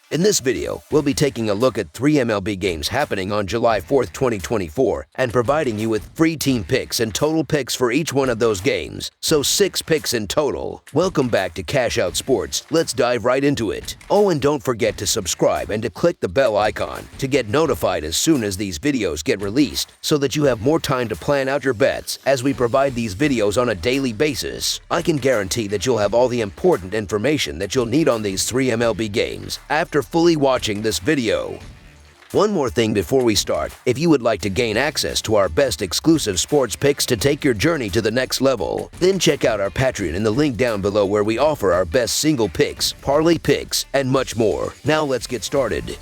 In this video, we'll be taking a look at 3 MLB games happening on July 4th, 2024, and providing you with free team picks and total picks for each one of those games, so 6 picks in total. Welcome back to Cash Out Sports. Let's dive right into it. Oh, and don't forget to subscribe and to click the bell icon to get notified as soon as these videos get released, so that you have more time to plan out your bets as we provide these videos on a daily basis. I can guarantee that you'll have all the important information that you'll need on these 3 MLB games after fully watching this video. One more thing before we start: if you would like to gain access to our best exclusive sports picks to take your journey to the next level, then check out our Patreon in the link down below, where we offer our best single picks, parlay picks, and much more. Now let's get started.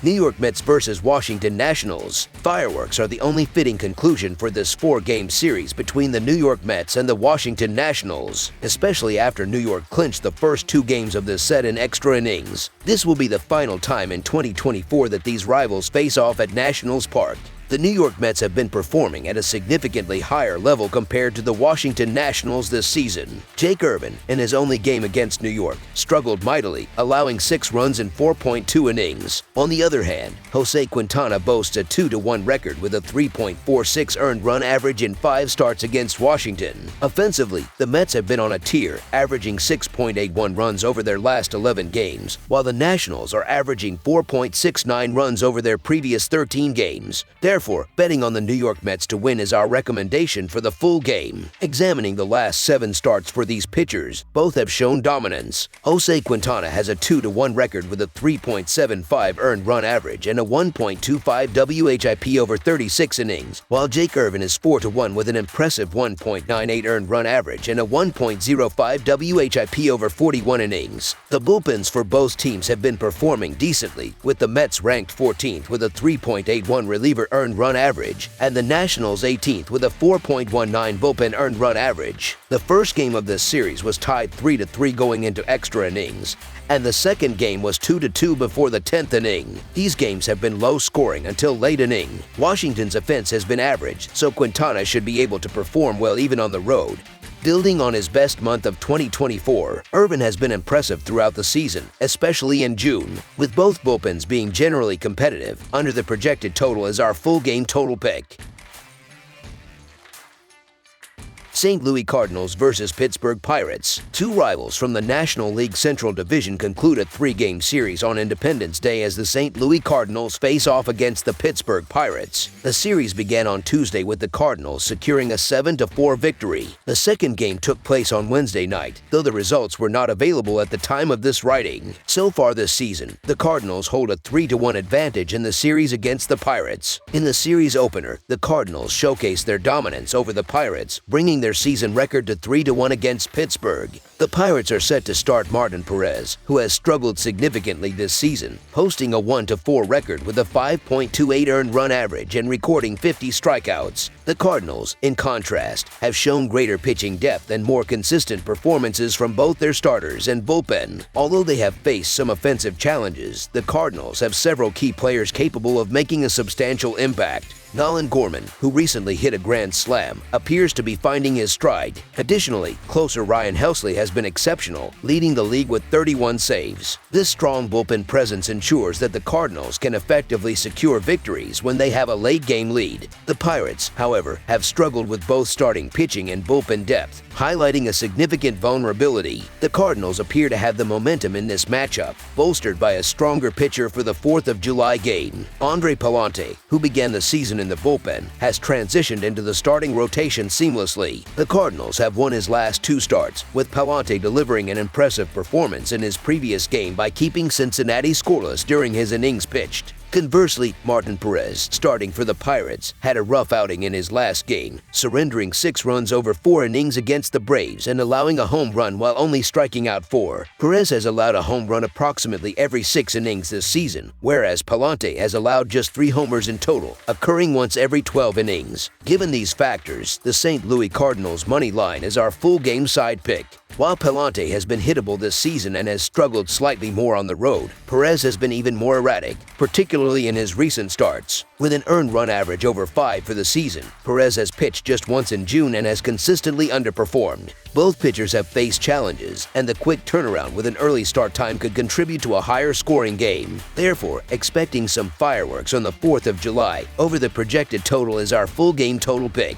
New York Mets versus Washington Nationals. Fireworks are the only fitting conclusion for this 4-game series between the New York Mets and the Washington Nationals, especially after New York clinched the first 2 games of this set in extra innings. This will be the final time in 2024 that these rivals face off at Nationals Park. The New York Mets have been performing at a significantly higher level compared to the Washington Nationals this season. Jake Irvin, in his only game against New York, struggled mightily, allowing 6 runs in 4.2 innings. On the other hand, Jose Quintana boasts a 2-1 record with a 3.46 earned run average in 5 starts against Washington. Offensively, the Mets have been on a tear, averaging 6.81 runs over their last 11 games, while the Nationals are averaging 4.69 runs over their previous 13 games. Therefore, betting on the New York Mets to win is our recommendation for the full game. Examining the last 7 starts for these pitchers, both have shown dominance. Jose Quintana has a 2-1 record with a 3.75 earned run average and a 1.25 WHIP over 36 innings, while Jake Irvin is 4-1 with an impressive 1.98 earned run average and a 1.05 WHIP over 41 innings. The bullpens for both teams have been performing decently, with the Mets ranked 14th with a 3.81 reliever earned run average, and the Nationals 18th with a 4.19 bullpen earned run average. The first game of this series was tied 3-3 going into extra innings, and the second game was 2-2 before the 10th inning. These games have been low scoring until late inning. Washington's offense has been average, so Quintana should be able to perform well even on the road. Building on his best month of 2024, Irvin has been impressive throughout the season, especially in June, with both bullpens being generally competitive. Under the projected total is our full game total pick. St. Louis Cardinals versus Pittsburgh Pirates. 2 rivals from the National League Central Division conclude a 3-game series on Independence Day as the St. Louis Cardinals face off against the Pittsburgh Pirates. The series began on Tuesday with the Cardinals securing a 7-4 victory. The second game took place on Wednesday night, though the results were not available at the time of this writing. So far this season, the Cardinals hold a 3-1 advantage in the series against the Pirates. In the series opener, the Cardinals showcased their dominance over the Pirates, bringing their season record to 3-1 against Pittsburgh. The Pirates are set to start Martin Perez, who has struggled significantly this season, posting a 1-4 record with a 5.28 earned run average and recording 50 strikeouts. The Cardinals, in contrast, have shown greater pitching depth and more consistent performances from both their starters and bullpen. Although they have faced some offensive challenges, the Cardinals have several key players capable of making a substantial impact. Nolan Gorman, who recently hit a grand slam, appears to be finding his stride. Additionally, closer Ryan Helsley has been exceptional, leading the league with 31 saves. This strong bullpen presence ensures that the Cardinals can effectively secure victories when they have a late-game lead. The Pirates, however, have struggled with both starting pitching and bullpen depth, highlighting a significant vulnerability. The Cardinals appear to have the momentum in this matchup, bolstered by a stronger pitcher for the 4th of July game. Andre Pallante, who began the season in the bullpen, has transitioned into the starting rotation seamlessly. The Cardinals have won his last 2 starts, with Pallante delivering an impressive performance in his previous game by keeping Cincinnati scoreless during his innings pitched. Conversely, Martin Perez, starting for the Pirates, had a rough outing in his last game, surrendering 6 runs over 4 innings against the Braves and allowing a home run while only striking out 4. Perez has allowed a home run approximately every 6 innings this season, whereas Pallante has allowed just 3 homers in total, occurring once every 12 innings. Given these factors, the St. Louis Cardinals money line is our full game side pick. While Pallante has been hittable this season and has struggled slightly more on the road, Perez has been even more erratic, particularly particularly in his recent starts. With an earned run average over 5 for the season, Perez has pitched just once in June and has consistently underperformed. Both pitchers have faced challenges, and the quick turnaround with an early start time could contribute to a higher scoring game. Therefore, expecting some fireworks on the 4th of July over the projected total is our full game total pick.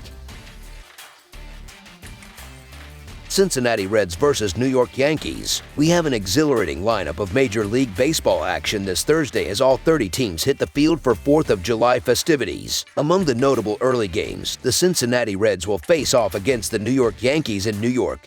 Cincinnati Reds versus New York Yankees. We have an exhilarating lineup of Major League Baseball action this Thursday as all 30 teams hit the field for 4th of July festivities. Among the notable early games, the Cincinnati Reds will face off against the New York Yankees in New York,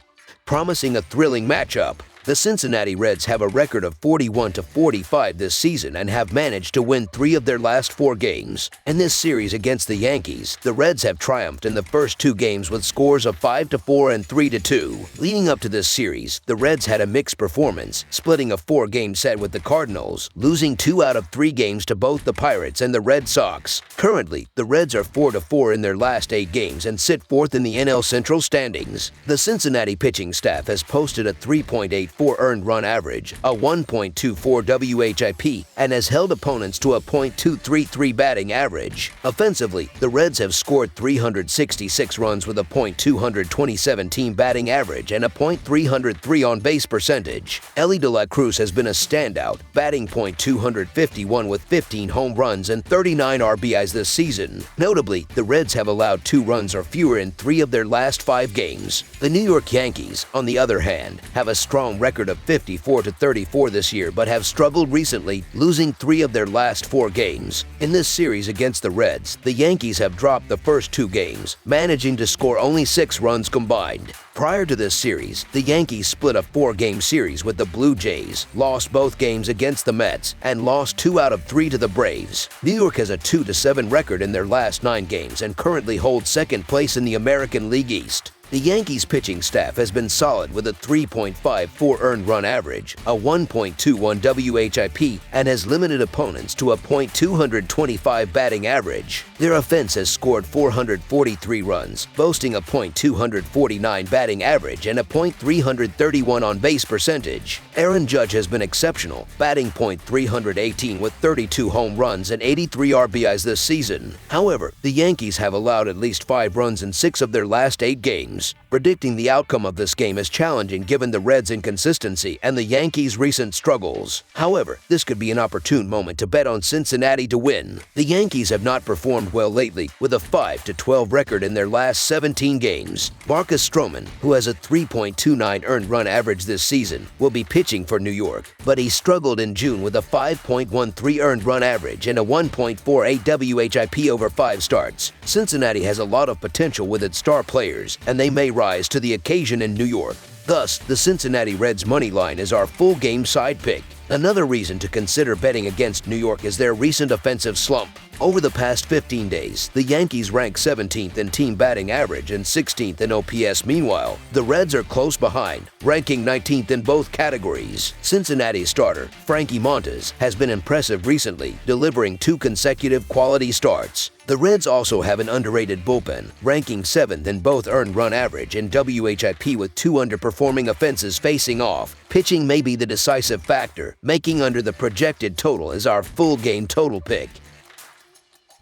promising a thrilling matchup. The Cincinnati Reds have a record of 41-45 this season and have managed to win 3 of their last 4 games. In this series against the Yankees, the Reds have triumphed in the first 2 games with scores of 5-4 and 3-2. Leading up to this series, the Reds had a mixed performance, splitting a 4-game set with the Cardinals, losing 2 out of 3 games to both the Pirates and the Red Sox. Currently, the Reds are 4-4 in their last 8 games and sit 4th in the NL Central standings. The Cincinnati pitching staff has posted a 3.84 earned run average, a 1.24 WHIP, and has held opponents to a .233 batting average. Offensively, the Reds have scored 366 runs with a .227 team batting average and a .303 on-base percentage. Elly De La Cruz has been a standout, batting .251 with 15 home runs and 39 RBIs this season. Notably, the Reds have allowed 2 runs or fewer in 3 of their last 5 games. The New York Yankees, on the other hand, have a strong record of 54-34 this year but have struggled recently, losing 3 of their last 4 games. In this series against the Reds, the Yankees have dropped the first 2 games, managing to score only 6 runs combined. Prior to this series, the Yankees split a 4-game series with the Blue Jays, lost both games against the Mets, and lost 2 out of 3 to the Braves. New York has a 2-7 record in their last 9 games and currently holds second place in the American League East. The Yankees pitching staff has been solid with a 3.54 earned run average, a 1.21 WHIP, and has limited opponents to a .225 batting average. Their offense has scored 443 runs, boasting a .249 batting average and a .331 on-base percentage. Aaron Judge has been exceptional, batting .318 with 32 home runs and 83 RBIs this season. However, the Yankees have allowed at least 5 runs in 6 of their last 8 games. Predicting the outcome of this game is challenging given the Reds' inconsistency and the Yankees' recent struggles. However, this could be an opportune moment to bet on Cincinnati to win. The Yankees have not performed well lately, with a 5-12 record in their last 17 games. Marcus Stroman, who has a 3.29 earned run average this season, will be pitching for New York, but he struggled in June with a 5.13 earned run average and a 1.48 WHIP over 5 starts. Cincinnati has a lot of potential with its star players, and they may rise to the occasion in New York. Thus, the Cincinnati Reds money line is our full game side pick. Another reason to consider betting against New York is their recent offensive slump. Over the past 15 days, the Yankees rank 17th in team batting average and 16th in OPS. Meanwhile, the Reds are close behind, ranking 19th in both categories. Cincinnati starter Frankie Montas has been impressive recently, delivering 2 consecutive quality starts. The Reds also have an underrated bullpen, ranking 7th in both earned run average and WHIP with 2 underperforming offenses facing off. Pitching may be the decisive factor, making under the projected total as our full game total pick.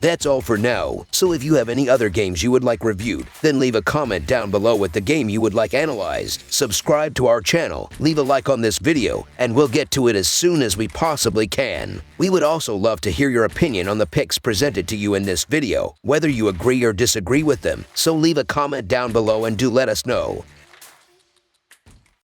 That's all for now, so if you have any other games you would like reviewed, then leave a comment down below with the game you would like analyzed, subscribe to our channel, leave a like on this video, and we'll get to it as soon as we possibly can. We would also love to hear your opinion on the picks presented to you in this video, whether you agree or disagree with them, so leave a comment down below and do let us know.